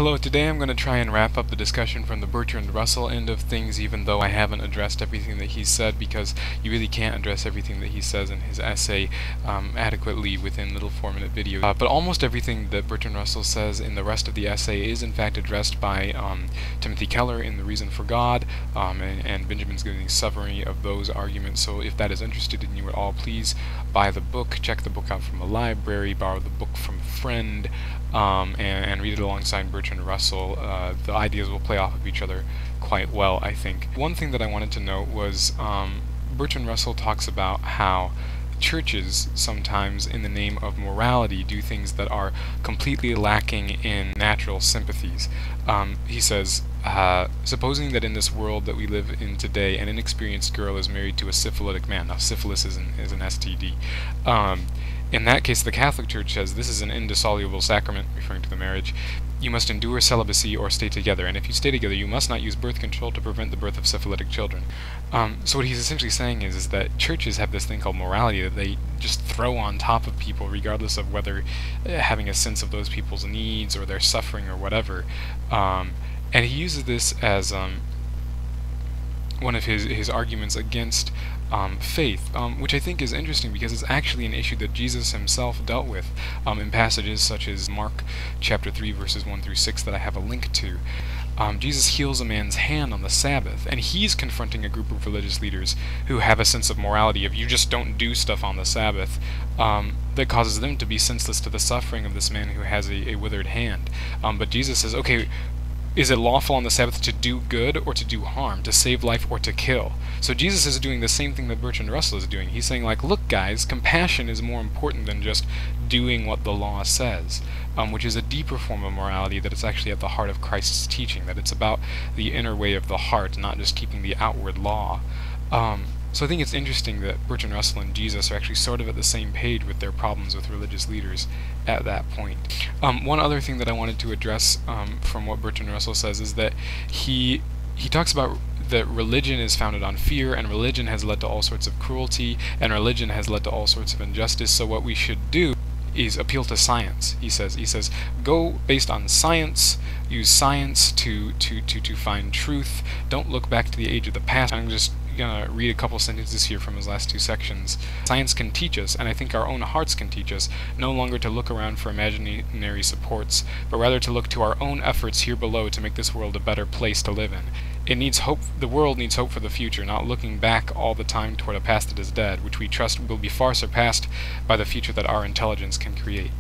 Hello, today I'm going to try and wrap up the discussion from the Bertrand Russell end of things, even though I haven't addressed everything that he said, because you really can't address everything that he says in his essay adequately within little 4-minute videos. But almost everything that Bertrand Russell says in the rest of the essay is in fact addressed by Timothy Keller in The Reason for God, and Benjamin's giving a summary of those arguments. So if that is interested in you at all, please buy the book, check the book out from a library, borrow the book from a friend, and read it alongside Bertrand Russell. The ideas will play off of each other quite well, I think. One thing that I wanted to note was Bertrand Russell talks about how churches sometimes, in the name of morality, do things that are completely lacking in natural sympathies. He says, supposing that in this world that we live in today, an inexperienced girl is married to a syphilitic man. Now, syphilis is an STD. In that case, the Catholic Church says this is an indissoluble sacrament, referring to the marriage. You must endure celibacy or stay together, and if you stay together, you must not use birth control to prevent the birth of syphilitic children. So what he's essentially saying is that churches have this thing called morality that they just throw on top of people, regardless of whether having a sense of those people's needs or their suffering or whatever. And he uses this as one of his arguments against faith, which I think is interesting because it's actually an issue that Jesus himself dealt with in passages such as Mark chapter 3 verses 1 through 6 that I have a link to. Jesus heals a man's hand on the Sabbath, and he's confronting a group of religious leaders who have a sense of morality of you just don't do stuff on the Sabbath, that causes them to be senseless to the suffering of this man who has a withered hand. But Jesus says, okay, is it lawful on the Sabbath to do good or to do harm, to save life or to kill? So Jesus is doing the same thing that Bertrand Russell is doing. He's saying, like, look guys, compassion is more important than just doing what the law says, which is a deeper form of morality that is actually at the heart of Christ's teaching, that it's about the inner way of the heart, not just keeping the outward law. So I think it's interesting that Bertrand Russell and Jesus are actually sort of at the same page with their problems with religious leaders at that point. One other thing that I wanted to address from what Bertrand Russell says is that he talks about that religion is founded on fear, and religion has led to all sorts of cruelty, and religion has led to all sorts of injustice. So what we should do is appeal to science. He says go based on science, use science to find truth. Don't look back to the age of the past. I'm just gonna read a couple sentences here from his last two sections. Science can teach us, and I think our own hearts can teach us, no longer to look around for imaginary supports, but rather to look to our own efforts here below to make this world a better place to live in. It needs hope. The world needs hope for the future, not looking back all the time toward a past that is dead, which we trust will be far surpassed by the future that our intelligence can create.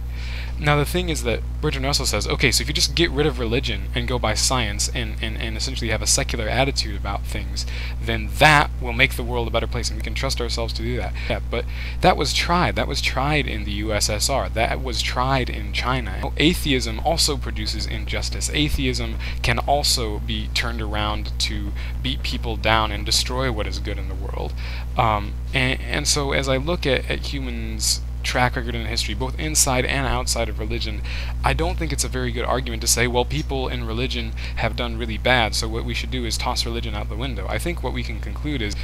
Now the thing is that Bertrand Russell says, okay, so if you just get rid of religion and go by science and essentially have a secular attitude about things, then that will make the world a better place, and we can trust ourselves to do that. Yeah, but that was tried. That was tried in the USSR. That was tried in China. Atheism also produces injustice. Atheism can also be turned around to beat people down and destroy what is good in the world. And so as I look at humans' track record in history, both inside and outside of religion, I don't think it's a very good argument to say, well, people in religion have done really bad, so what we should do is toss religion out the window. I think what we can conclude is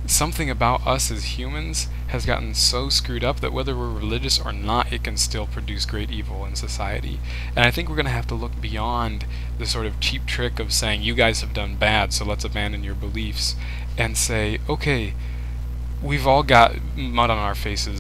something about us as humans has gotten so screwed up that whether we're religious or not, it can still produce great evil in society. And I think we're going to have to look beyond the sort of cheap trick of saying, you guys have done bad, so let's abandon your beliefs, and say, okay, we've all got mud on our faces.